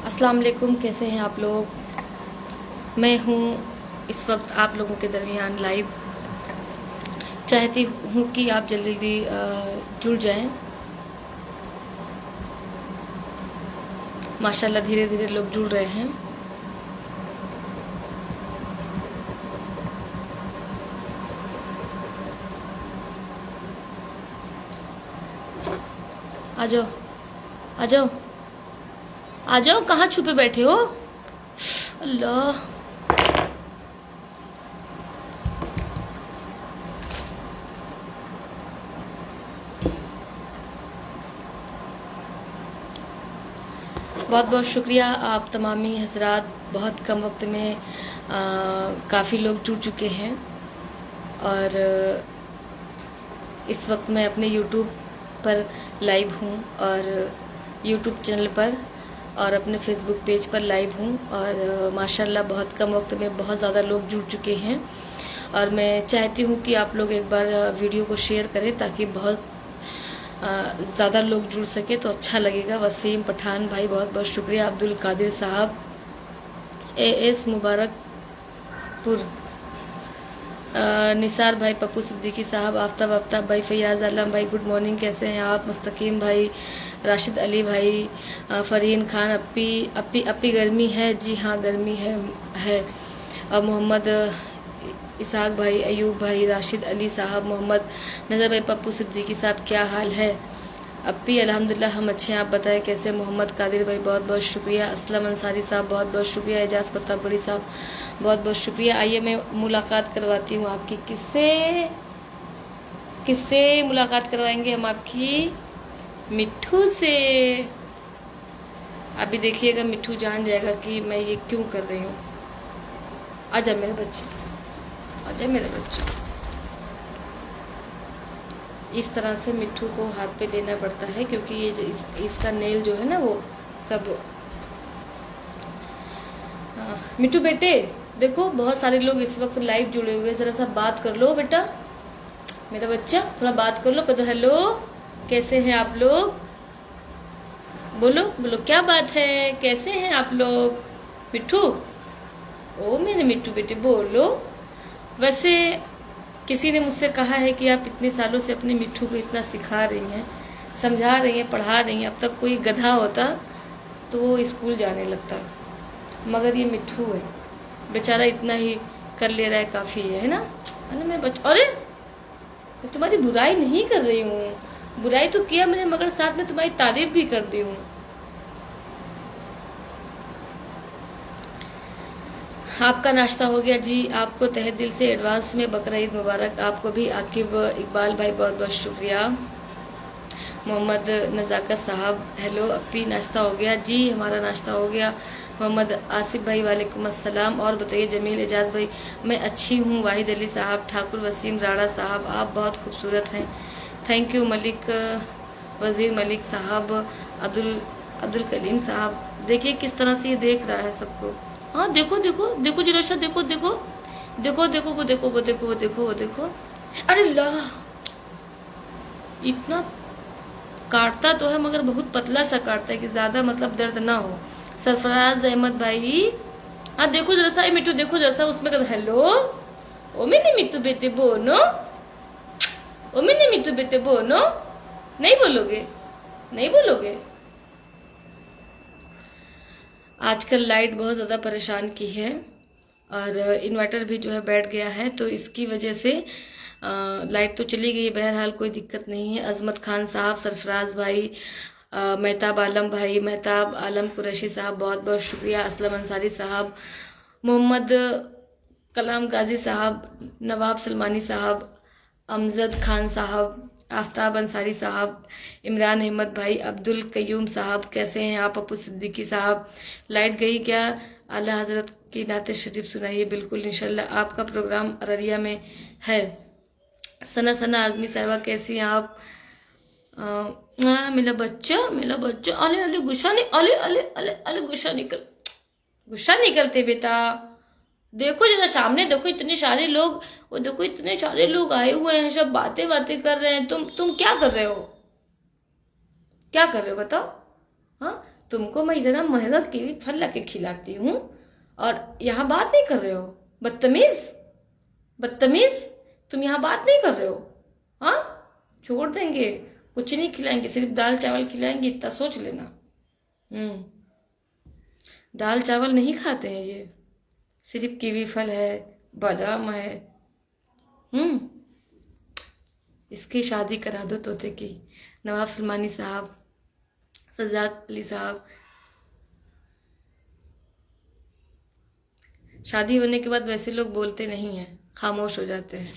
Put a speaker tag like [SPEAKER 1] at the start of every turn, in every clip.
[SPEAKER 1] अस्सलाम वालेकुम, कैसे हैं आप लोग। मैं हूँ इस वक्त आप लोगों के दरमियान लाइव। चाहती हूँ कि आप जल्दी जल्दी जुड़ जाएं। माशाल्लाह धीरे धीरे लोग जुड़ रहे हैं। आ जाओ, आ जाओ, आ जाओ। कहाँ छुपे बैठे हो। अल्लाह, बहुत बहुत शुक्रिया आप तमामी हजरात। बहुत कम वक्त में काफ़ी लोग जुड़ चुके हैं। और इस वक्त मैं अपने यूट्यूब पर लाइव हूँ और यूट्यूब चैनल पर और अपने फेसबुक पेज पर लाइव हूँ। और माशाल्लाह बहुत कम वक्त में बहुत ज़्यादा लोग जुड़ चुके हैं। और मैं चाहती हूँ कि आप लोग एक बार वीडियो को शेयर करें ताकि बहुत ज़्यादा लोग जुड़ सके तो अच्छा लगेगा। वसीम पठान भाई बहुत बहुत शुक्रिया। अब्दुल कादिर साहब, एएस मुबारकपुर, निसार भाई, पप्पू सिद्दीकी साहब, आफ्ताब आफ्ताब भाई, फैयाज आलम भाई, गुड मॉर्निंग, कैसे हैं आप। मुस्तकीम भाई, राशिद अली भाई, फरीन खान, अप्पी अप्पी अप्पी गर्मी है। जी हाँ गर्मी है। और मोहम्मद इसाक भाई, अयूब भाई, राशिद अली साहब, मोहम्मद नजर भाई, पप्पू सिद्दीकी साहब, क्या हाल है। अप्पी अल्हम्दुलिल्लाह हम अच्छे हैं, आप बताएं कैसे। मोहम्मद कादिर भाई बहुत बहुत शुक्रिया। असलम अंसारी साहब बहुत बहुत शुक्रिया। एजाज प्रताप बड़ी साहब बहुत बहुत शुक्रिया। आइए मैं मुलाकात करवाती हूँ आपकी। किससे किससे मुलाकात करवाएंगे हम आपकी। मिट्ठू से। अभी देखिएगा मिट्ठू जान जाएगा कि मैं ये क्यों कर रही हूँ। आजा मेरे बच्चे, आजा मेरे बच्चे। इस तरह से मिट्ठू को हाथ पे लेना पड़ता है क्योंकि ये इसका नेल जो है ना वो सब। मिट्टू बेटे देखो, बहुत सारे लोग इस वक्त लाइव जुड़े हुए, जरा सा बात कर लो बेटा। मेरा बच्चा थोड़ा बात कर लो, कह दो हेलो, कैसे हैं आप लोग। बोलो बोलो क्या बात है, कैसे हैं आप लोग। मिट्ठू, ओ मेरे मिट्टू बेटे बोलो। वैसे किसी ने मुझसे कहा है कि आप इतने सालों से अपने मिट्ठू को इतना सिखा रही हैं, समझा रही हैं, पढ़ा रही हैं। अब तक कोई गधा होता तो वो स्कूल जाने लगता, मगर ये मिट्ठू है बेचारा, इतना ही कर ले रहा है, काफ़ी है ना। अरे अरे मैं तुम्हारी बुराई नहीं कर रही हूँ। बुराई तो किया मैंने, मगर साथ में तुम्हारी तारीफ भी कर दी हूँ। आपका नाश्ता हो गया जी। आपको तहे दिल से एडवांस में बकरा ईद मुबारक। आपको भी। आकिब इकबाल भाई बहुत बहुत शुक्रिया। मोहम्मद नज़ाकत साहब हेलो। अप्पी नाश्ता हो गया जी, हमारा नाश्ता हो गया। मोहम्मद आसिफ भाई वालेकुम अस्सलाम। और बताइए जमील एजाज भाई, मैं अच्छी हूँ। वाहिद अली साहब, ठाकुर वसीम राणा साहब, आप बहुत खूबसूरत हैं, थैंक यू। मलिक वजीर मलिक साहब, अब्दुल अब्दुल कलीम साहब। देखिए किस तरह से ये देख रहा है सबको। हाँ देखो देखो देखो जिलोशा, देखो देखो देखो देखो, वो देखो वो देखो वो देखो वो देखो। अरे ला, इतना काटता तो है मगर बहुत पतला सा काटता है कि ज्यादा मतलब दर्द ना हो। सरफराज अहमद भाई, हाँ देखो जरा सा मिट्टू, देखो जरा सा उसमें कर हेलो। ओ मैंने मिट्टू बेटे बोनो, ओ मैंने मिट्टू बेटे बोनो। नहीं बोलोगे, नहीं बोलोगे। आजकल लाइट बहुत ज़्यादा परेशान की है और इन्वर्टर भी जो है बैठ गया है, तो इसकी वजह से लाइट तो चली गई है, बहरहाल कोई दिक्कत नहीं है। अजमत खान साहब, सरफराज भाई, मेहताब आलम भाई, मेहताब आलम कुरैशी साहब बहुत बहुत शुक्रिया। असलम अंसारी साहब, मोहम्मद कलाम गाजी साहब, नवाब सलमानी साहब, अमजद खान साहब, आफ्ताब अंसारी साहब, इमरान अहमद भाई, अब्दुल कयूम साहब, कैसे हैं आप। पप्पू सिद्दीकी साहब, लाइट गई क्या। आला हजरत की नाते शरीफ सुनाइए। बिल्कुल इंशाल्लाह, आपका प्रोग्राम अररिया में है। सना सना आजमी साहिबा, कैसी हैं आप। मेरा बच्चा, मेरा बच्चा, अले अले गुस्सा नहीं, अले अले अले अले गुस्सा निकलते बेटा। देखो जरा सामने देखो, इतने सारे लोग, वो देखो इतने सारे लोग आए हुए हैं, सब बातें बातें कर रहे हैं। तुम क्या कर रहे हो, क्या कर रहे हो बताओ। हाँ तुमको मैं इतना महंगा कीवी फल लाके खिलाती हूँ और यहाँ बात नहीं कर रहे हो। बदतमीज, बदतमीज, तुम यहाँ बात नहीं कर रहे हो। हाँ, छोड़ देंगे, कुछ नहीं खिलाएंगे, सिर्फ दाल चावल खिलाएंगे, इतना सोच लेना। दाल चावल नहीं खाते हैं ये, सिर्फ कीवी फल है, बादाम है। इसकी शादी करा दो तोते की। नवाब सलमानी साहब, सजाक अली साहब, शादी होने के बाद वैसे लोग बोलते नहीं हैं, खामोश हो जाते हैं।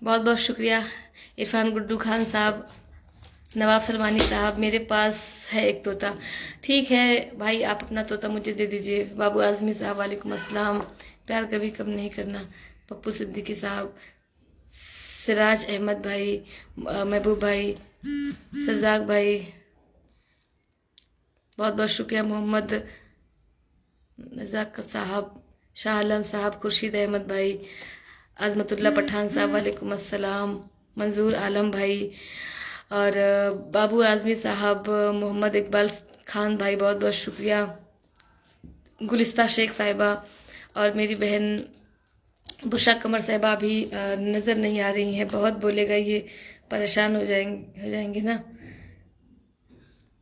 [SPEAKER 1] बहुत बहुत शुक्रिया इरफान गुड्डू खान साहब, नवाब सलमानी साहब। मेरे पास है एक तोता। ठीक है भाई, आप अपना तोता मुझे दे दीजिए। बाबू आजमी साहब, वालेकुम अस्सलाम। प्यार कभी कम नहीं करना। पप्पू सिद्दीकी साहब, सिराज अहमद भाई, महबूब भाई, सजाक भाई, बहुत बहुत शुक्रिया। मोहम्मद नजाक साहब, शाह आलम साहब, खुर्शीद अहमद भाई, आजमतुल्लाह पठान साहब, वालेकुम अस्सलाम। मंजूर आलम भाई और बाबू आजमी साहब, मोहम्मद इकबाल खान भाई, बहुत बहुत शुक्रिया। गुलिस्ता शेख साहिबा और मेरी बहन बुशरा कमर साहिबा भी नज़र नहीं आ रही हैं। बहुत बोलेगा ये, परेशान हो जाएंगे ना।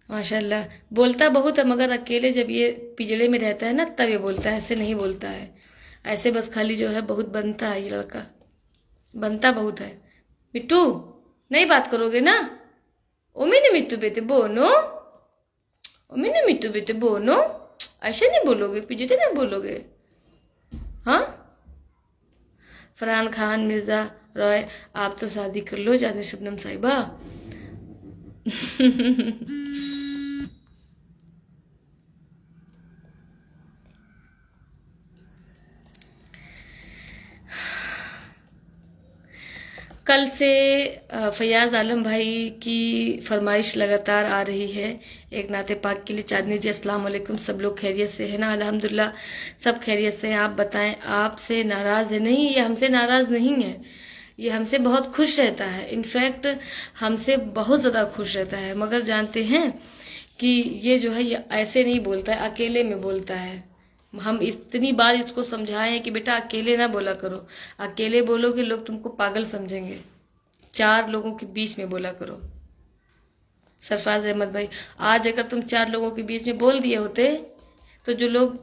[SPEAKER 1] माशाल्लाह, बोलता बहुत है मगर अकेले जब ये पिंजड़े में रहता है ना तब ये बोलता है, ऐसे नहीं बोलता है। ऐसे बस खाली जो है बहुत बनता है, ये लड़का बनता बहुत है। मिट्टू नहीं बात करोगे ना? ओमिने मिट्टू बेटे बोनो, ओमिने मिट्टू बेटे बोनो, ऐसे नहीं बोलोगे, पिंजड़े में बोलोगे। हाँ, फरहान खान मिर्जा रॉय, आप तो शादी कर लो जाने शबनम साहिबा। कल से फैयाज आलम भाई की फरमाइश लगातार आ रही है एक नाते पाक के लिए। चांदनी जी अस्सलाम वालेकुम, सब लोग खैरियत से है ना? अल्हम्दुलिल्लाह सब खैरियत से हैं। आप बताएं, आपसे नाराज़ है? नहीं, ये हमसे नाराज़ नहीं है, ये हमसे बहुत खुश रहता है। इनफैक्ट हमसे बहुत ज़्यादा खुश रहता है, मगर जानते हैं कि ये जो है ये ऐसे नहीं बोलता है, अकेले में बोलता है। हम इतनी बार इसको समझाए हैं कि बेटा अकेले ना बोला करो, अकेले बोलोगे लोग तुमको पागल समझेंगे, 4 लोगों के बीच में बोला करो। सरफराज अहमद भाई, आज अगर तुम 4 लोगों के बीच में बोल दिए होते तो जो लोग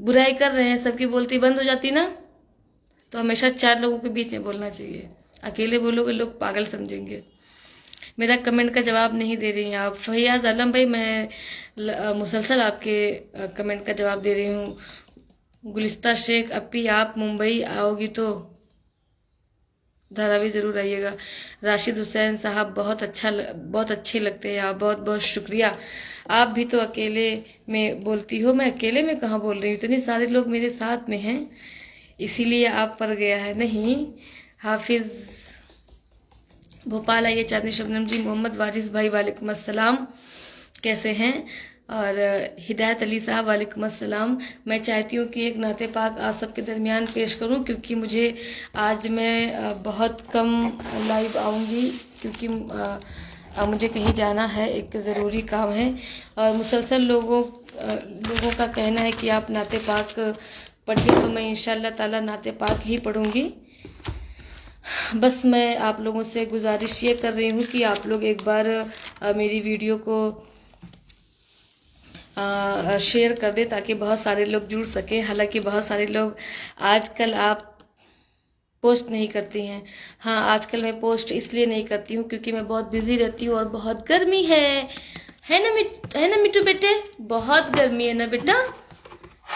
[SPEAKER 1] बुराई कर रहे हैं सबकी बोलती बंद हो जाती ना। तो हमेशा 4 लोगों के बीच में बोलना चाहिए, अकेले बोलोगे लोग पागल समझेंगे। मेरा कमेंट का जवाब नहीं दे रही हैं आप। फैयाज आलम भाई, मैं मुसलसल आपके कमेंट का जवाब दे रही हूँ। गुलिस्ता शेख, अपी आप मुंबई आओगी तो धारावी ज़रूर आइएगा। राशिद हुसैन साहब, बहुत अच्छे लगते हैं आप, बहुत बहुत शुक्रिया। आप भी तो अकेले में बोलती हो, मैं अकेले में कहाँ बोल रही हूँ, इतने सारे लोग मेरे साथ में हैं, इसीलिए आप पर गया है। नहीं, हाफिज भोपाल आइए। चांदनी शबनम जी, मोहम्मद वारिस भाई, वालेकुम अस्सलाम, कैसे हैं? और हिदायत अली साहब, वालेकुम अस्सलाम। मैं चाहती हूँ कि एक नाते पाक आप सबके दरमियान पेश करूँ, क्योंकि मुझे आज मैं बहुत कम लाइव आऊँगी, क्योंकि मुझे कहीं जाना है, एक ज़रूरी काम है। और मुसलसल लोगों का कहना है कि आप नाते पाक पढ़िए, तो मैं इंशाअल्लाह ताला नाते पाक ही पढ़ूँगी। बस मैं आप लोगों से गुजारिश ये कर रही हूँ कि आप लोग एक बार मेरी वीडियो को शेयर कर दें, ताकि बहुत सारे लोग जुड़ सकें। हालांकि बहुत सारे लोग आजकल आप पोस्ट नहीं करती हैं। हाँ, आजकल मैं पोस्ट इसलिए नहीं करती हूँ क्योंकि मैं बहुत बिजी रहती हूँ और बहुत गर्मी है ना मिट्टू बेटे? बहुत गर्मी है ना बेटा,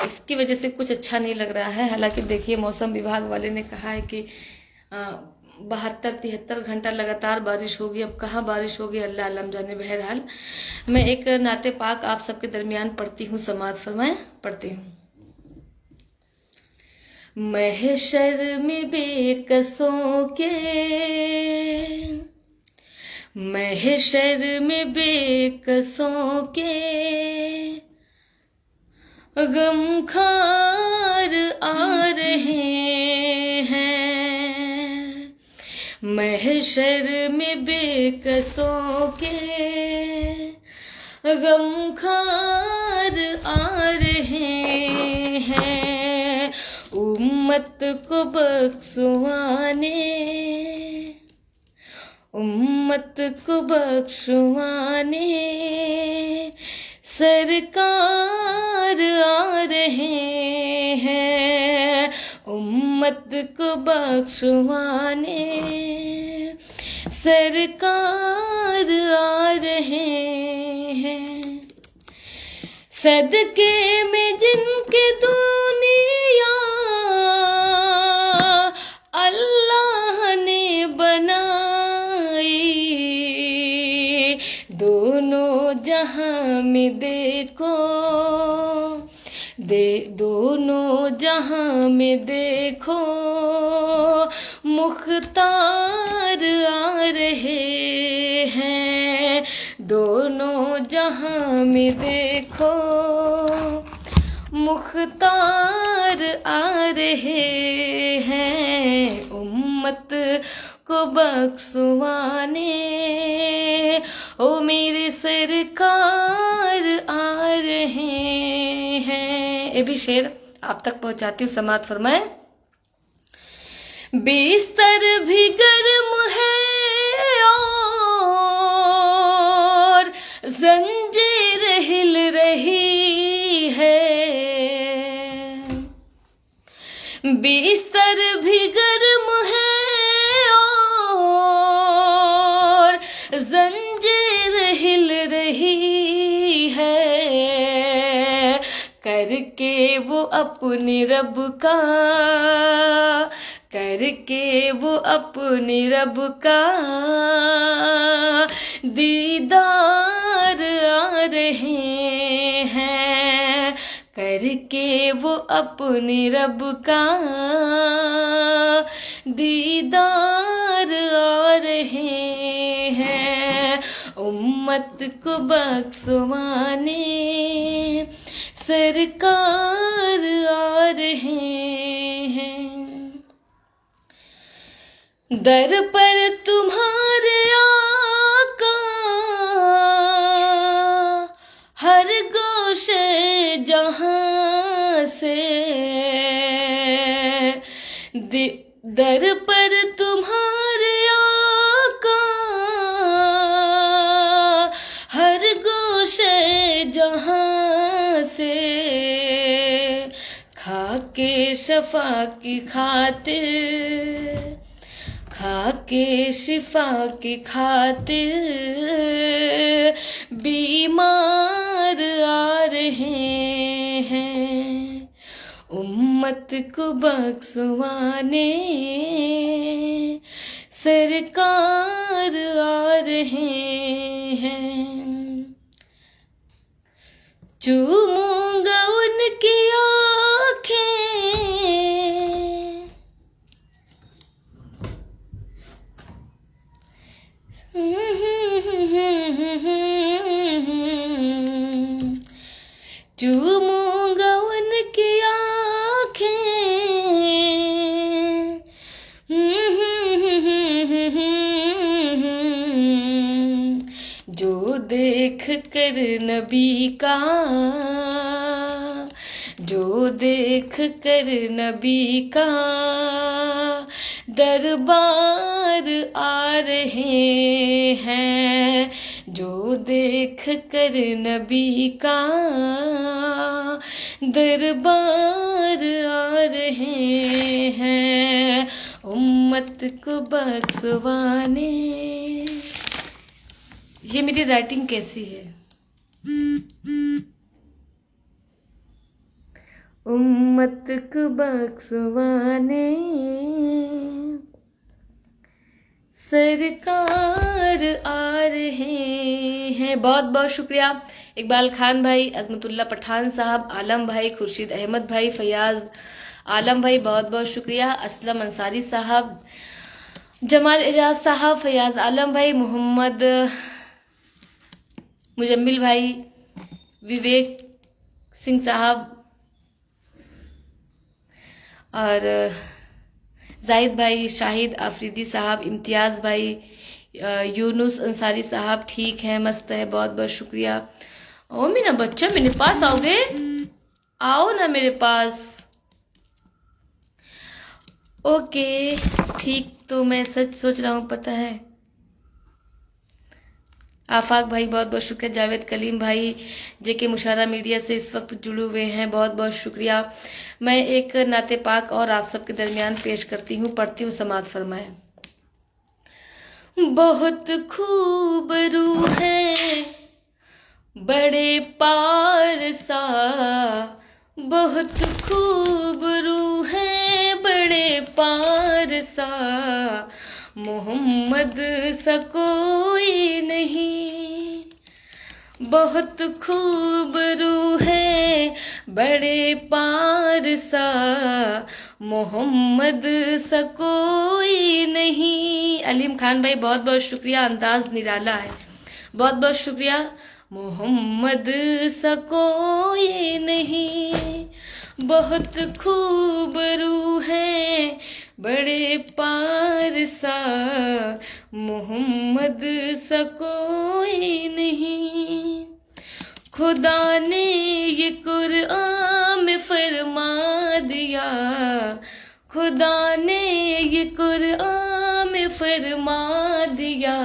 [SPEAKER 1] इसकी वजह से कुछ अच्छा नहीं लग रहा है। हालांकि देखिए, मौसम विभाग वाले ने कहा है कि 72-73 घंटा लगातार बारिश होगी। अब कहाँ बारिश होगी, अल्लाह आलम जाने। बहरहाल मैं एक नाते पाक आप सबके दरमियान पढ़ती हूँ, समाअत फरमाएं। पढ़ती हूँ। महशर में बेकसों के, महशर में बेकसों के गमखार आ रहे हैं, महशर में बेकसों के गमखार आ रहे हैं, उम्मत को बख्शवाने, उम्मत को बख्शवाने सरकार आ रहे हैं, उम्मत को बख्शवाने सरकार आ रहे हैं। सदके में जिनके दुनिया अल्लाह ने बनाई, दोनों जहां में देखो दोनों जहां में देखो मुख्तार आ रहे हैं, दोनों जहां में देखो मुख्तार आ रहे हैं, उम्मत को बख्शवाने ओ मेरे सरकार आ रहे हैं। ये भी शेर आप तक पहुंचाती हूँ, समात फरमाए। बिस्तर भी गर्म है और जंजीर हिल रही है, बिस्तर भी गर्म है और जंजीर हिल रही है, करके वो अपने रब का, करके वो अपने रब का दीदार आ रहे हैं, करके वो अपने रब का दीदार आ रहे हैं, उम्मत को बख्शवाने सरकार आ रहे हैं। दर पर तुम्हारे आका हर गोशे जहां से, दर पर तुम्हारे आका हर गोशे जहां से, खाके शफा की खातिर, खाके शिफा की खातिर बीमार आ रहे हैं, उम्मत को बख्शवाने सरकार आ रहे हैं। चूमूंगा उनकी आँखें, चूमूंगा उनकी आँखें, जो देख कर नबी का, जो देख कर नबी का दरबार आ रहे हैं, जो देख कर नबी का दरबार आ रहे हैं, उम्मत को बख्शवाने। ये मेरी राइटिंग कैसी है? उम्मत को बख्शवाने सरकार आ रहे हैं। बहुत बहुत शुक्रिया इकबाल खान भाई, अजमतुल्ला पठान साहब, आलम भाई, खुर्शीद अहमद भाई, फयाज आलम भाई, बहुत बहुत शुक्रिया। असलम अंसारी साहब, जमाल एजाज साहब, फयाज आलम भाई, मोहम्मद मुजम्मिल भाई, विवेक सिंह साहब और जाहिद भाई, शाहिद आफरीदी साहब, इम्तियाज़ भाई, यूनुस अंसारी साहब, ठीक है, मस्त है, बहुत बहुत शुक्रिया। ओ मेरा बच्चा, मेरे पास आओगे? आओ ना मेरे पास। ओके ठीक, तो मैं सच सोच रहा हूँ, पता है। आफाक भाई बहुत बहुत शुक्रिया। जावेद कलीम भाई जेके मुशारा मीडिया से इस वक्त जुड़े हुए हैं, बहुत बहुत शुक्रिया। मैं एक नाते पाक और आप सबके दरमियान पेश करती हूँ, पढ़ती हूँ, समात फरमाए। बहुत खूब रूह है बड़े पार सा, बहुत खूब रूह है बड़े पार सा, मोहम्मद सा कोई नहीं। बहुत खूब रूह है बड़े पार सा, मोहम्मद सा कोई नहीं। अलीम खान भाई बहुत बहुत शुक्रिया, अंदाज निराला है, बहुत बहुत शुक्रिया। मोहम्मद सा कोई नहीं, बहुत खूब रूह है बड़े पार सा, मोहम्मद सा कोई नहीं। खुदा ने ये कुरआन में फरमा दिया, खुदा ने ये कुरआन में फरमा दिया,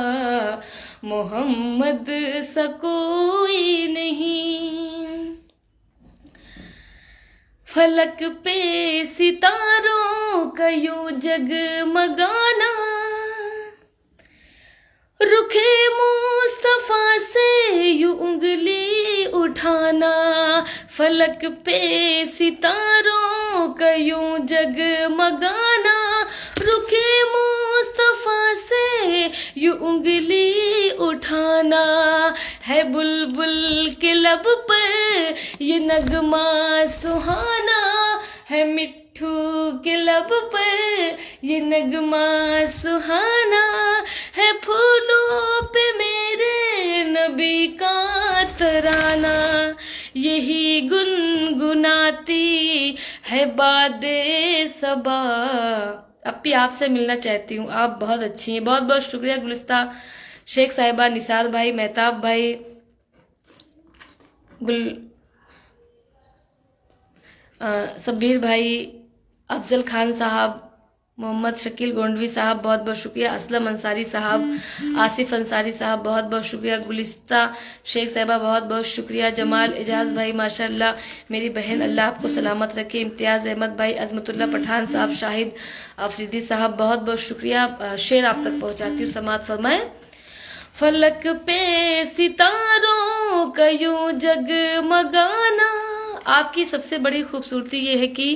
[SPEAKER 1] मोहम्मद सा कोई नहीं। फलक पे सितारों का यूं जगमगाना, रुखे मुस्तफा से यूं उंगली उठाना। फलक पे सितारों का यूं जगमगाना, रुखे मुस्तफा से यूं उंगली उठाना। है बुलबुल के लब पर ये नगमा सुहाना, है मिट्ठू के लब पर ये नगमा सुहाना। है फूलों पे मेरे नबी का तराना, यही गुनगुनाती है बादे सबा। अब भी आपसे मिलना चाहती हूँ, आप बहुत अच्छी हैं, बहुत बहुत शुक्रिया। गुलिस्ता शेख साहिबा, निसार भाई, मेहताब भाई, सबीर भाई, अफजल खान साहब, मोहम्मद शकील गोंडवी साहब बहुत बहुत शुक्रिया। असलम अंसारी साहब, आसिफ अंसारी साहब बहुत बहुत शुक्रिया। गुलिस्ता शेख साहिबा बहुत बहुत शुक्रिया। जमाल एजाज भाई माशाल्लाह, मेरी बहन अल्लाह आपको सलामत रखे। इम्तियाज़ अहमद भाई, अजमतुल्ला पठान साहब, शाहिद आफरीदी साहब बहुत बहुत शुक्रिया। शेर आप तक पहुँचाती हूँ, समात फरमाए। फलक पे सितारों का यूं जगमगाना। आपकी सबसे बड़ी खूबसूरती ये है कि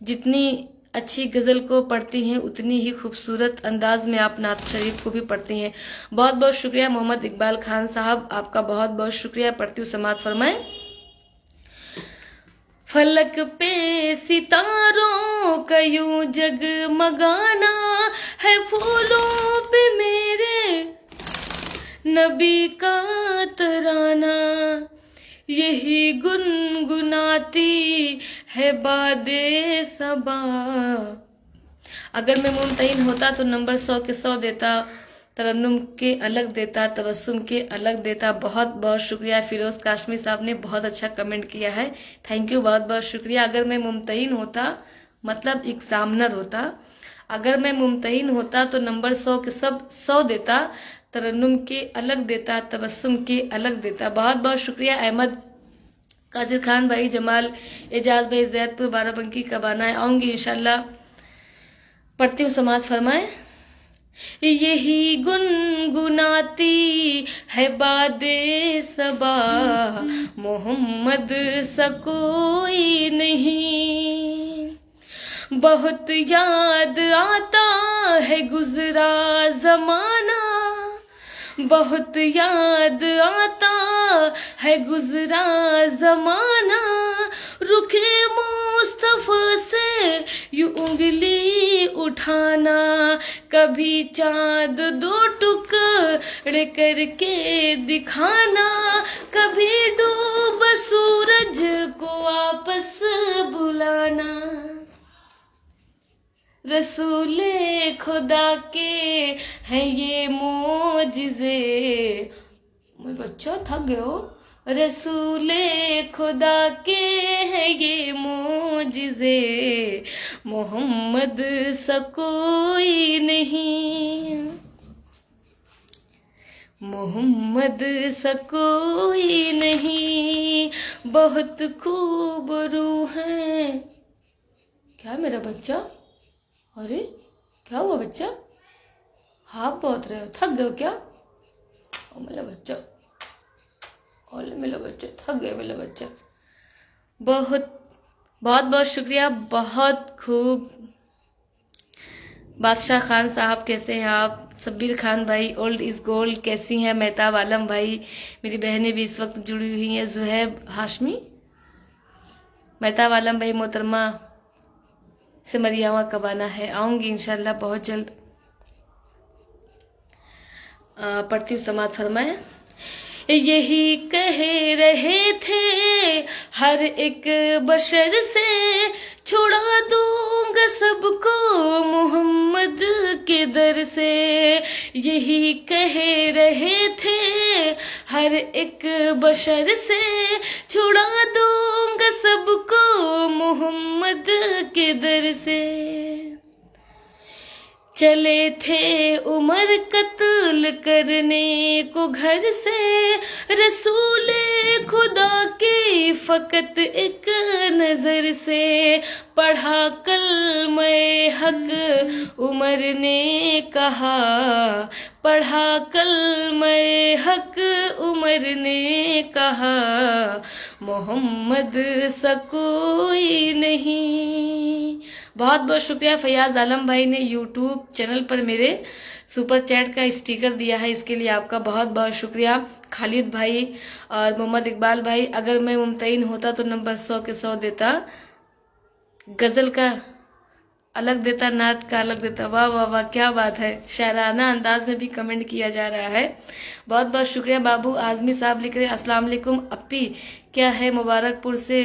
[SPEAKER 1] जितनी अच्छी गज़ल को पढ़ती हैं उतनी ही खूबसूरत अंदाज में आप नात शरीफ को भी पढ़ती हैं। बहुत बहुत शुक्रिया। मोहम्मद इकबाल खान साहब आपका बहुत बहुत शुक्रिया। पढ़ती हूँ, समात फरमाएं। फलक पे सितारों का यूं जगमगाना, है फूलों पे मेरे नबी का तराना, यही गुनगुनाती है बादे सबा। अगर मैं मुमतहिन होता तो नंबर 100 के 100 देता, तरन्नुम के अलग देता, तबस्सुम के अलग देता। बहुत बहुत शुक्रिया। फिरोज काश्मी साहब ने बहुत अच्छा कमेंट किया है, थैंक यू, बहुत बहुत शुक्रिया। अगर मैं मुमतहिन होता मतलब एग्जामिनर होता, अगर मैं मुमतहिन होता तो नंबर 100 के सब 100 देता, तरन्नुम के अलग देता, तबस्सुम के अलग देता। बहुत बहुत शुक्रिया। अहमद काजिर खान भाई, जमाल एजाज भाई, जैदपुर बाराबंकी कब आना है? आऊंगी इंशाल्लाह। पढ़ती हूँ, समात फरमाए। यही गुनगुनाती है बादे सबा, मोहम्मद सा कोई नहीं। बहुत याद आता है गुजरा जमाना, बहुत याद आता है गुजरा जमाना। रुखे मुस्तफा से यूं उंगली उठाना, कभी चांद दो टुकड़े करके दिखाना, कभी डूब सूरज को वापस बुलाना। रसूले खुदा के हैं ये मोजिज़े। मेरे बच्चा थक गए हो। रसूले खुदा के हैं ये मोजिज़े, मोहम्मद सा कोई नहीं, मोहम्मद सा कोई नहीं, बहुत खूब रूह है। क्या मेरा बच्चा? अरे क्या हुआ बच्चा? हाँ बहुत रहे हो, थक गए हो क्या? ओ मेरा बच्चा, ओले मेरा बच्चा थक गया मेरा बच्चा। बहुत बहुत बहुत शुक्रिया, बहुत खूब। बादशाह खान साहब कैसे हैं आप? सबीर खान भाई, ओल्ड इज गोल्ड कैसी हैं? मेहताब आलम भाई, मेरी बहनें भी इस वक्त जुड़ी हुई हैं। जुहैब हाशमी, मेहताब आलम भाई, मोहतरमा से मरियामा कब आना है? आऊँगी इंशाल्लाह बहुत जल्द। पढ़ती हूँ, समाज फरमाए। यही कह रहे थे हर एक बशर से, छुड़ा दूंगा सबको मोहम्मद के दर से। यही कह रहे थे हर एक बशर से, छुड़ा दूंगा सबको मोहम्मद के दर से। चले थे उमर कत्ल करने को घर से, रसूले खुदा की फकत एक नजर से। पढ़ा कलमे हक उमर ने कहा, पढ़ा कलमे हक उमर ने कहा, मोहम्मद सा कोई नहीं। बहुत बहुत शुक्रिया। फयाज आलम भाई ने यूट्यूब चैनल पर मेरे सुपर चैट का स्टिकर दिया है, इसके लिए आपका बहुत बहुत शुक्रिया। खालिद भाई और मोहम्मद इकबाल भाई, अगर मैं मुमतइन होता तो नंबर 100 के 100 देता, गज़ल का अलग देता, नात का अलग देता। वाह वाह वाह, क्या बात है। शायराना अंदाज में भी कमेंट किया जा रहा है। बहुत बहुत शुक्रिया। बाबू आजमी साहब लिख रहे हैं, अस्सलाम वालेकुम अप्पी, क्या है? मुबारकपुर से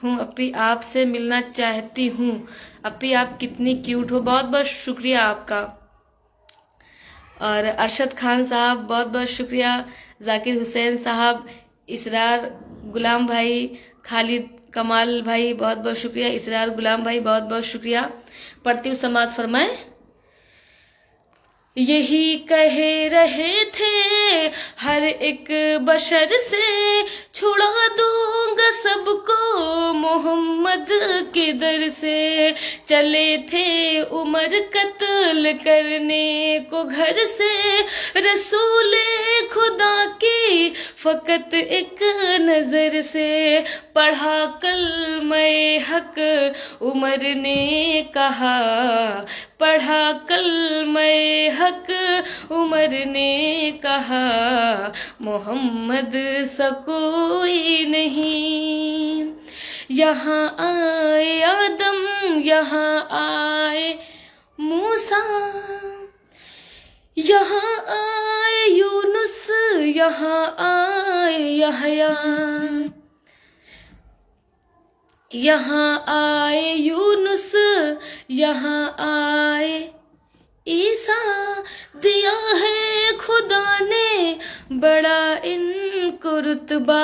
[SPEAKER 1] हूँ अप्पी, आपसे मिलना चाहती हूँ। अप्पी आप कितनी क्यूट हो। बहुत बहुत शुक्रिया आपका। और अरशद खान साहब बहुत बहुत शुक्रिया। जाकिर हुसैन साहब, इसरार गुलाम भाई, खालिद कमाल भाई बहुत बहुत शुक्रिया। इसरार गुलाम भाई बहुत बहुत शुक्रिया। पढ़ती हूँ, समाज फरमाए। यही कह रहे थे हर एक बशर से, छुड़ा दूंगा सबको मोहम्मद के दर से। चले थे उमर कत्ल करने को घर से, रसूले खुदा की फकत एक नजर से। पढ़ा कलमे हक उमर ने कहा, पढ़ा कलमे हक उमर ने कहा, मोहम्मद सा कोई नहीं। यहाँ आए आदम, यहाँ आए मूसा, यहाँ आए यूनुस, यहाँ आए यहया, यहाँ आए यूनुस, यहाँ आए ईसा। दिया है खुदा ने बड़ा इनको रुतबा,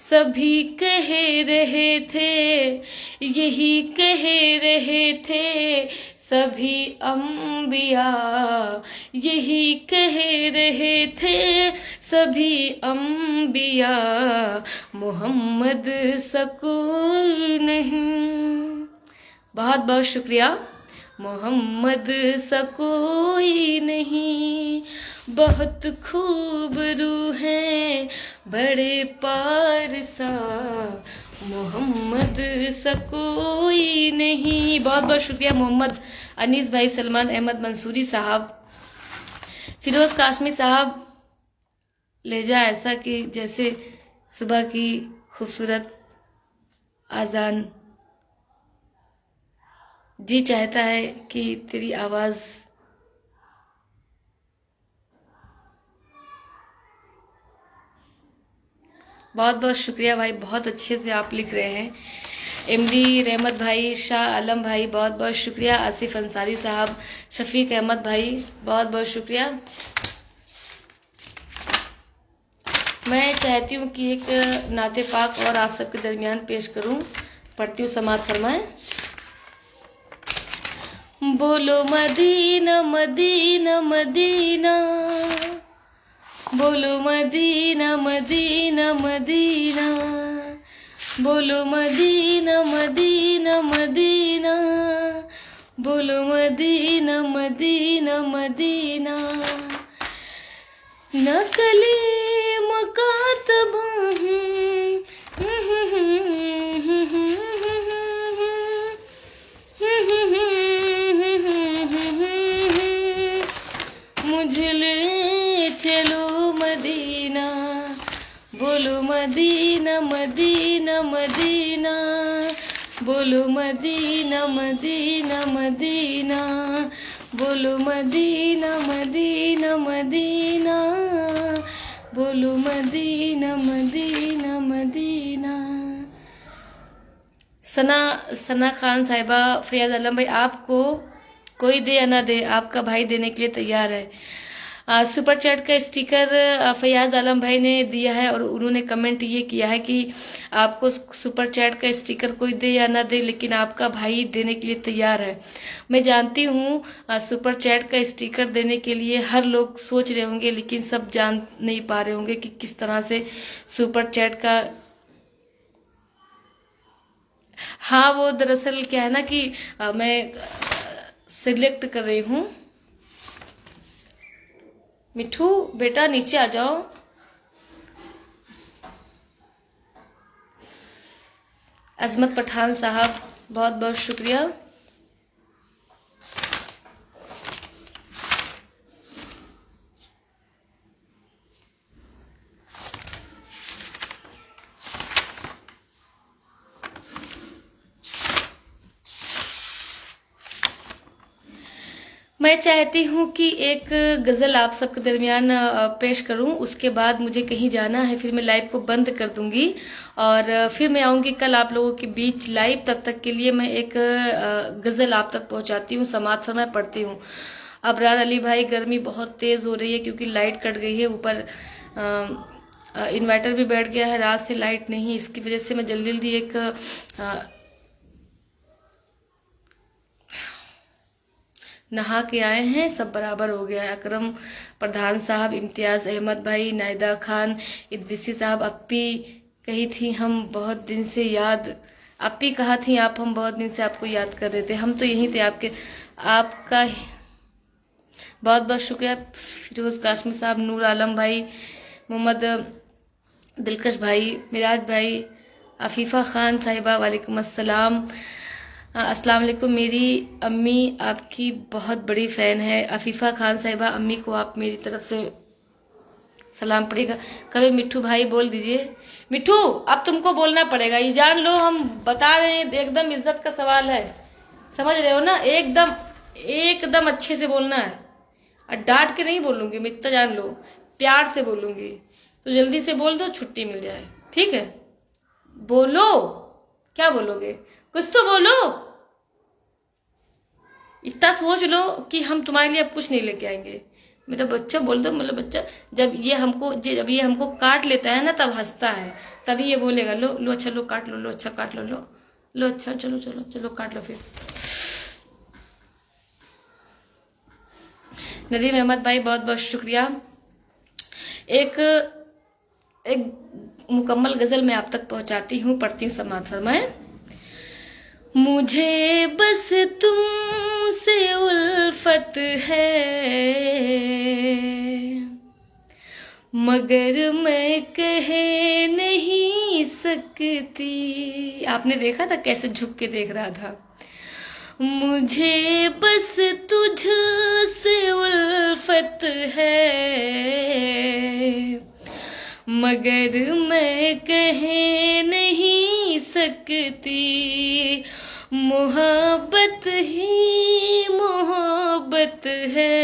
[SPEAKER 1] सभी कह रहे थे, यही कह रहे थे सभी अंबिया, यही कह रहे थे सभी अंबिया, मोहम्मद सा कोई नहीं। बहुत बहुत शुक्रिया। मोहम्मद सा कोई नहीं, बहुत खूब रूह है बड़े पारसा, मोहम्मद सा कोई नहीं। बहुत बहुत शुक्रिया मोहम्मद अनीस भाई, सलमान अहमद मंसूरी साहब, फिरोज काशमी साहब। लहजा ऐसा कि जैसे सुबह की खूबसूरत आजान, जी चाहता है कि तेरी आवाज बहुत बहुत शुक्रिया भाई, बहुत अच्छे से आप लिख रहे हैं। एमडी रहमत भाई, शाह आलम भाई बहुत बहुत शुक्रिया, आसिफ अंसारी साहब, शफीक अहमद भाई बहुत बहुत शुक्रिया। मैं चाहती हूँ कि एक नाते पाक और आप सबके दरमियान पेश करूँ, पढ़ती हूँ, समात फरमाएं। बोलो मदीना मदीना मदीना, बोलो मदीना मदीना मदीना, बोलो मदीना मदीना मदीना, बोलो मदीना मदीना मदीना। नकली मकातब मुझे ले चलो मदीना, बोलो मदीना मदीना मदीना, बोलो मदीना मदीना मदीना, बोलो मदीना मदीना मदीना, बोलो Medina Medina Medina. Sana Khan साहिबा, फैयाज आलम भाई, आपको कोई दे या ना दे, आपका भाई देने के लिए तैयार है। सुपर चैट का स्टिकर फैयाज आलम भाई ने दिया है और उन्होंने कमेंट ये किया है कि आपको सुपर चैट का स्टिकर कोई दे या ना दे, लेकिन आपका भाई देने के लिए तैयार है। मैं जानती हूँ सुपर चैट का स्टिकर देने के लिए हर लोग सोच रहे होंगे, लेकिन सब जान नहीं पा रहे होंगे कि किस तरह से सुपर चैट का। हाँ, वो दरअसल क्या है ना कि मैं सिलेक्ट कर रही हूँ। मिठू बेटा नीचे आ जाओ। अजमत पठान साहब बहुत बहुत शुक्रिया। मैं चाहती हूँ कि एक गज़ल आप सबके दरमियान पेश करूँ, उसके बाद मुझे कहीं जाना है, फिर मैं लाइव को बंद कर दूंगी और फिर मैं आऊँगी कल आप लोगों के बीच लाइव। तब तक के लिए मैं एक गज़ल आप तक पहुँचाती हूँ, समात फरमाए पढ़ती हूँ। अबरार अली भाई, गर्मी बहुत तेज़ हो रही है क्योंकि लाइट कट गई है, ऊपर इन्वर्टर भी बैठ गया है, रात से लाइट नहीं है, इसकी वजह से मैं जल्दी जल्दी एक नहा के आए हैं, सब बराबर हो गया है। अकरम प्रधान साहब, इम्तियाज अहमद भाई, नायदा खान, इद्रिसी साहब, अप्पी कही थी हम बहुत दिन से याद, अप्पी कहा थी आप, हम बहुत दिन से आपको याद कर रहे थे, हम तो यहीं थे आपके। आपका बहुत बहुत शुक्रिया। फिरोज काश्मीर साहब, नूर आलम भाई, मोहम्मद दिलकश भाई, मिराज भाई, अफीफा खान साहिबा, वालेकुम अस्सलाम। अस्सलाम वालेकुम। मेरी अम्मी आपकी बहुत बड़ी फ़ैन है। अफीफ़ा खान साहिबा, अम्मी को आप मेरी तरफ से सलाम पड़ेगा। कभी मिट्ठू भाई बोल दीजिए। मिट्ठू अब तुमको बोलना पड़ेगा, ये जान लो हम बता रहे हैं, एकदम इज्जत का सवाल है, समझ रहे हो ना? एकदम एकदम अच्छे से बोलना है और डांट के नहीं बोलूंगी मैं, इतना जान लो, प्यार से बोलूंगी। तो जल्दी से बोल दो, छुट्टी मिल जाए, ठीक है? बोलो, क्या बोलोगे? कुछ तो बोलो। इतना सोच लो कि हम तुम्हारे लिए अब कुछ नहीं लेके आएंगे। मेरा बच्चा बोल दो, मतलब बच्चा जब ये हमको काट लेता है ना, तब हंसता है, तभी ये बोलेगा लो लो अच्छा लो काट लो, लो अच्छा काट लो, लो लो अच्छा चलो चलो चलो काट लो। फिर नदीम अहमद भाई बहुत बहुत शुक्रिया। एक मुकम्मल गजल मैं आप तक पहुंचाती हूँ, पढ़ती हूँ, समात फरमाएं। मुझे बस तुमसे उल्फत है, मगर मैं कह नहीं सकती। आपने देखा था कैसे झुक के देख रहा था। मुझे बस तुझसे उल्फत है, मगर मैं कह नहीं सकती। मोहब्बत ही मोहब्बत है,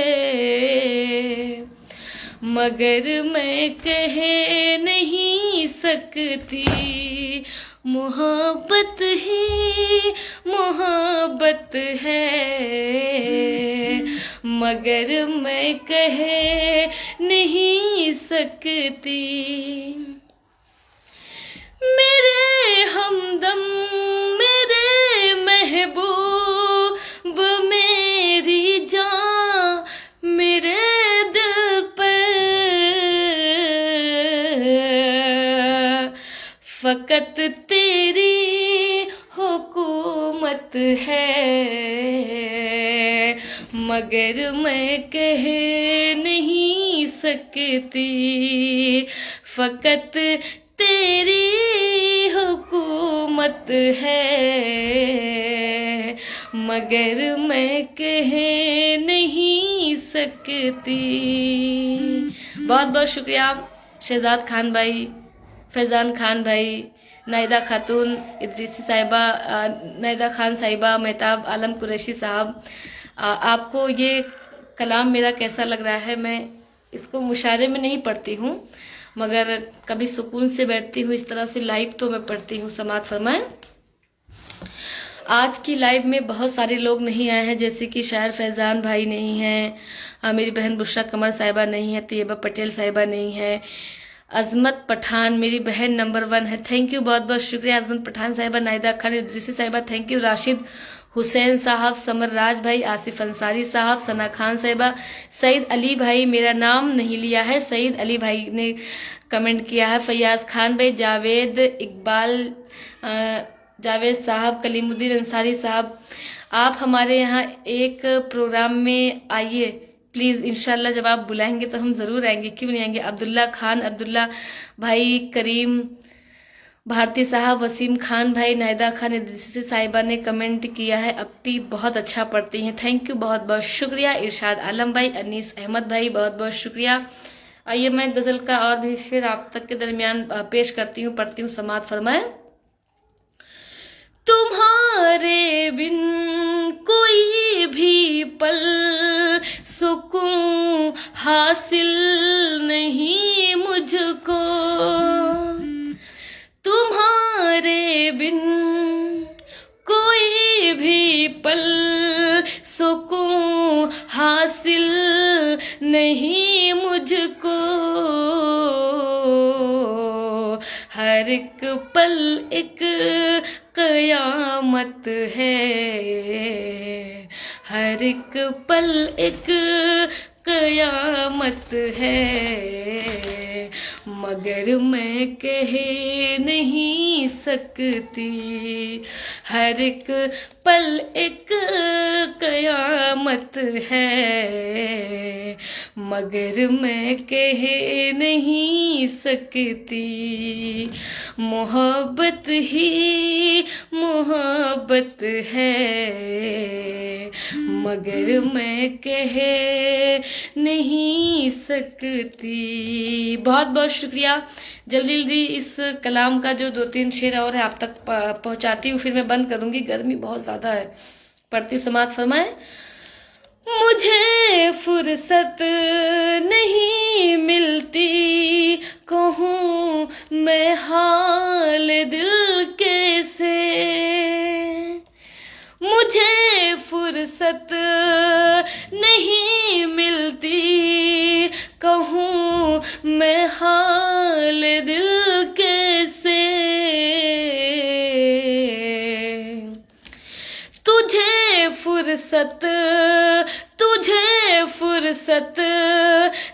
[SPEAKER 1] मगर मैं कह नहीं सकती। मोहब्बत ही मोहब्बत है, मगर मैं कह नहीं सकती। मेरे हमदम मेरे महबूब मेरी जान मेरे दिल पर फकत तेरी हुकूमत है, मगर मैं कह नहीं सकती। फकत तेरी हुकूमत है, मगर मैं कह नहीं सकती। बहुत बहुत शुक्रिया शहजाद खान भाई, फैज़ान खान भाई, नायदा खातून, इद्रीसी साहिबा, नायदा खान साहिबा, मेहताब आलम कुरैशी साहब। आपको ये कलाम मेरा कैसा लग रहा है? मैं इसको मुशायरे में नहीं पढ़ती हूँ, मगर कभी सुकून से बैठती हूँ इस तरह से लाइव तो मैं पढ़ती हूँ। समात फरमाएं। आज की लाइव में बहुत सारे लोग नहीं आए हैं, जैसे कि शायर फैज़ान भाई नहीं हैं, मेरी बहन बुशरा कमर साहिबा नहीं है, तैयबा पटेल साहिबा नहीं है, अजमत पठान मेरी बहन नंबर 1 है, थैंक यू, बहुत बहुत शुक्रिया अजमत पठान साहिबा, नायदा खान, इद्रीसी साहिबा, थैंक यू, राशिद हुसैन साहब, समर राज भाई, आसिफ अंसारी साहब, सना खान साहिबा, सईद अली भाई, मेरा नाम नहीं लिया है, सईद अली भाई ने कमेंट किया है, फैयाज खान भाई, जावेद इकबाल, जावेद साहब, कलीमुद्दीन अंसारी साहब, आप हमारे यहाँ एक प्रोग्राम में आइए प्लीज़, इंशाल्लाह जब आप बुलाएंगे तो हम ज़रूर आएंगे, क्यों नहीं आएंगे। अब्दुल्ला खान, अब्दुल्ला भाई, करीम भारती साहब, वसीम खान भाई, नायदा खान, इद्रीसी साहिबा ने कमेंट किया है, अपी बहुत अच्छा पढ़ती हैं, थैंक यू, बहुत बहुत शुक्रिया। इरशाद आलम भाई, अनीस अहमद भाई, बहुत बहुत शुक्रिया। आइए मैं गज़ल का और भी शेर आप तक के दरमियान पेश करती हूँ, पढ़ती हूँ। समात फरमाएं। तुम्हारे बिन कोई भी पल सुकून हासिल नहीं मुझको, तुम्हारे बिन कोई भी पल सुकून हासिल नहीं मुझको, हर एक पल एक कयामत है, हर एक पल एक कयामत है, मगर मैं कह नहीं सकती। हर एक पल एक कयामत है, मगर मैं कह नहीं सकती। मोहब्बत ही मोहब्बत है, मगर मैं कह नहीं सकती। बहुत बहुत शुक्रिया। जल्दी जल्दी इस कलाम का जो 2-3 शेर और है आप तक पहुंचाती हूँ, फिर मैं बंद करूंगी, गर्मी बहुत ज़्यादा है। पढ़ती हूँ। समात फरमाए। मुझे फुर्सत नहीं मिलती, कहूँ मैं हाल दिल कैसे, मुझे फुर्सत नहीं मिलती, कहूँ मैं हाल दिल कैसे, तुझे फुर्सत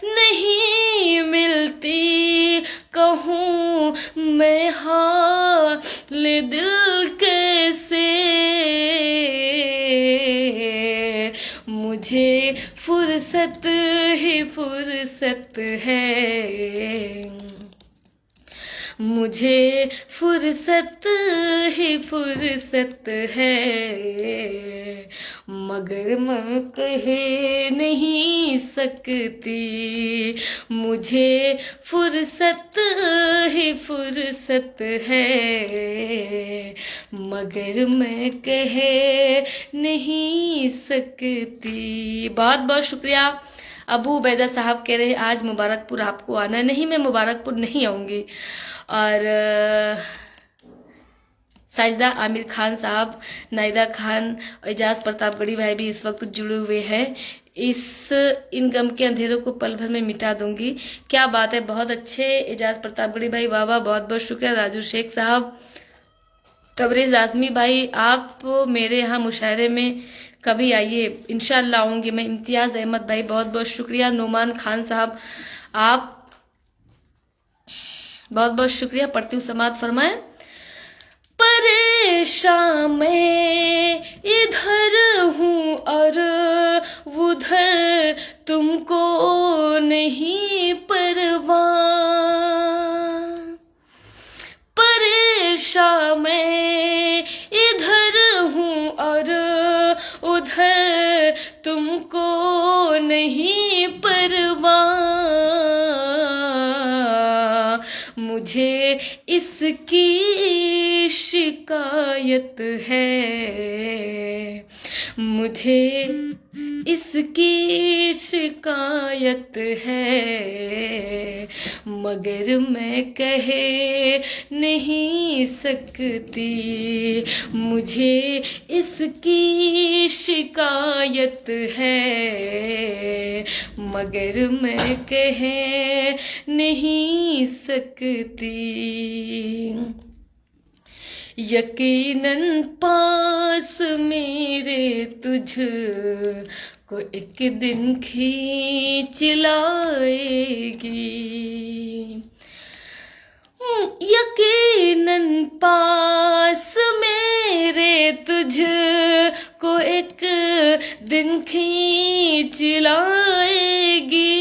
[SPEAKER 1] नहीं मिलती, कहूँ मैं हाल दिल कैसे, मुझे फुर्सत ही फुर्सत है, मुझे फुर्सत ही फुर्सत है, मगर मैं कह नहीं सकती। मुझे फुर्सत ही फुर्सत है, मगर मैं कह नहीं सकती। बहुत बहुत शुक्रिया। अबू उबैदा साहब कह रहे हैं आज मुबारकपुर आपको आना। नहीं, मैं मुबारकपुर नहीं आऊँगी। और साजिदा आमिर खान साहब, नाइदा खान, एजाज प्रतापगढ़ी भाई भी इस वक्त जुड़े हुए हैं। इन गम के अंधेरों को पल भर में मिटा दूंगी। क्या बात है, बहुत अच्छे एजाज प्रतापगढ़ी भाई, वाह वाह, बहुत बहुत शुक्रिया। राजू शेख साहब, तबरेज आजमी भाई, आप मेरे यहाँ मुशायरे में कभी आइए, इंशाल्लाह आऊंगी मैं। इम्तियाज अहमद भाई, बहुत बहुत शुक्रिया। नोमान खान साहब, आप बहुत बहुत शुक्रिया। पढ़ती हूँ, समात फरमाए। परेशान मैं इधर हूँ और उधर तुमको नहीं परवाह। परेशान मैं इधर हूँ और उधर तुमको नहीं परवाह। मुझे इसकी शिकायत है, मुझे इसकी शिकायत है, मगर मैं कह नहीं सकती। मुझे इसकी शिकायत है, मगर मैं कह नहीं सकती। यकीनन पास मेरे तुझ को एक दिन खींच लाएगी। यकीनन पास मेरे तुझ को एक दिन खींच लाएगी।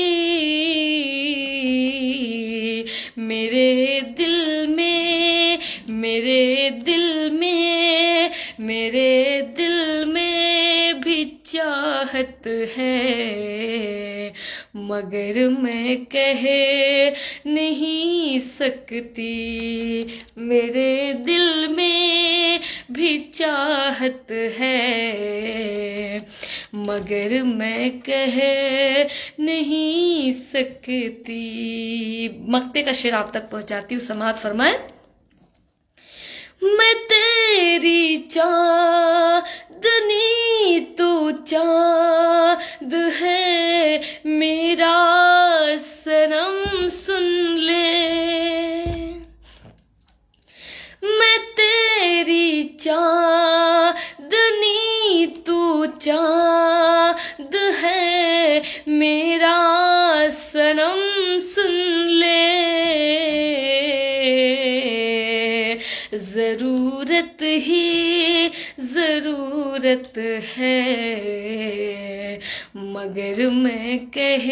[SPEAKER 1] मेरे दिल में, मेरे दिल में, मेरे दिल में भी चाहत है, मगर मैं कह नहीं सकती। मेरे दिल में भी चाहत है, मगर मैं कह नहीं सकती। मक्ते का शेर आप तक पहुंचाती हूँ, समात फरमाए। मैं तेरी चांदनी, तू चांद है मेरा सनम, सुन ले। मैं तेरी चांदनी, तू चांद है मेरा सनम, सुन ले। जरूरत ही जरूरत है, मगर मैं कह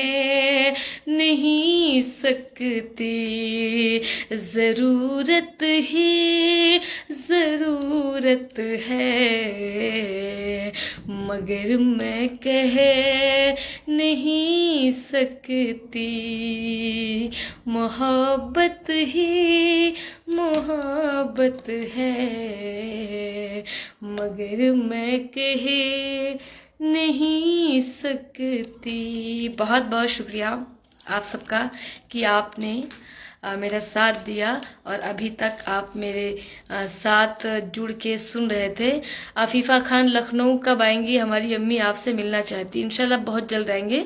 [SPEAKER 1] नहीं सकती। जरूरत ही जरूरत है, मगर मैं कह नहीं सकती। मोहब्बत ही मोहब्बत है, मगर मैं कह नहीं सकती। बहुत बहुत शुक्रिया आप सबका कि आपने मेरा साथ दिया और अभी तक आप मेरे साथ जुड़ के सुन रहे थे। आफीफा खान, लखनऊ कब आएंगी? हमारी अम्मी आपसे मिलना चाहती। इंशाल्लाह बहुत जल्द आएंगे।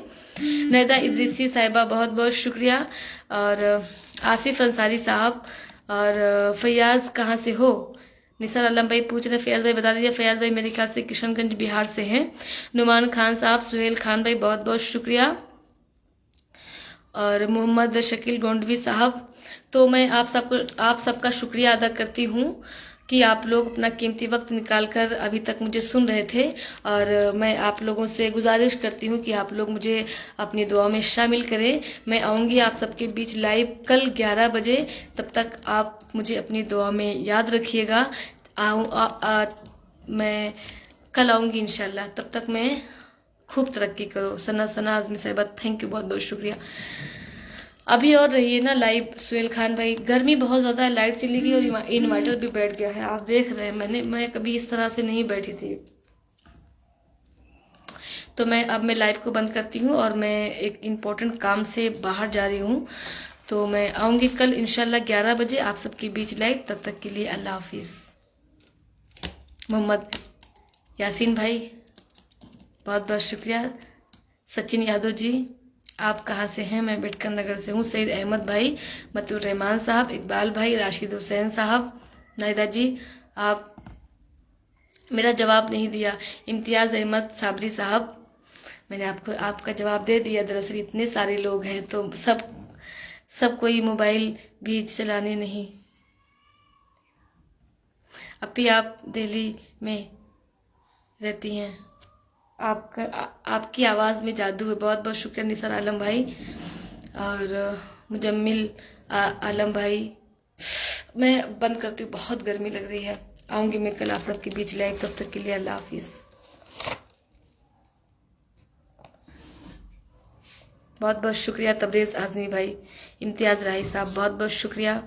[SPEAKER 1] नैदा इद्रिसी साहिबा, बहुत बहुत शुक्रिया। और आसिफ अंसारी साहब, और फैयाज कहाँ से हो? निसार आलम भाई पूछ रहे, फैयाज भाई बता दीजिए। फैयाज भाई मेरे ख्याल से किशनगंज बिहार से हैं। नुमान खान साहब, सुहेल खान भाई, बहुत बहुत शुक्रिया। और मोहम्मद शकील गोंडवी साहब, तो मैं आप सबका शुक्रिया अदा करती हूँ कि आप लोग अपना कीमती वक्त निकालकर अभी तक मुझे सुन रहे थे। और मैं आप लोगों से गुजारिश करती हूँ कि आप लोग मुझे अपनी दुआ में शामिल करें। मैं आऊँगी आप सबके बीच लाइव कल 11 बजे। तब तक आप मुझे अपनी दुआ में याद रखिएगा। मैं कल आऊँगी इंशाल्लाह। तब तक मैं खूब तरक्की करो। सना आजमी साहिबा, थैंक यू, बहुत बहुत शुक्रिया। अभी और रहिए ना लाइव। सुहेल खान भाई, गर्मी बहुत ज़्यादा है, लाइट चली गई और इन्वर्टर भी बैठ गया है। आप देख रहे हैं, मैं कभी इस तरह से नहीं बैठी थी। तो मैं लाइव को बंद करती हूँ और मैं एक इम्पोर्टेंट काम से बाहर जा रही हूँ। तो मैं आऊँगी कल इंशाल्लाह 11 बजे आप सबके बीच लाइव। तब तक के लिए अल्लाह हाफिज़। मोहम्मद यासीन भाई बहुत बहुत शुक्रिया। सचिन यादव जी आप कहाँ से हैं? मैं बेटकर नगर से हूँ। सईद अहमद भाई, मतुर रहमान साहब, इकबाल भाई, राशिद हुसैन साहब, नाहिदा जी आप मेरा जवाब नहीं दिया। इम्तियाज़ अहमद साबरी साहब मैंने आपको आपका जवाब दे दिया। दरअसल इतने सारे लोग हैं तो सब कोई मोबाइल भी चलाने नहीं। अभी आप दिल्ली में रहती हैं। आपकी आवाज़ में जादू है। बहुत बहुत शुक्रिया निसार आलम भाई और मुजम्मिल आलम भाई। मैं बंद करती हूँ, बहुत गर्मी लग रही है। आऊँगी मैं कल आप सबके बीच लाइव, तब तक के लिए अल्लाह हाफिज़। बहुत बहुत शुक्रिया तबरेज़ आज़मी भाई, इम्तियाज़ राही साहब बहुत बहुत शुक्रिया।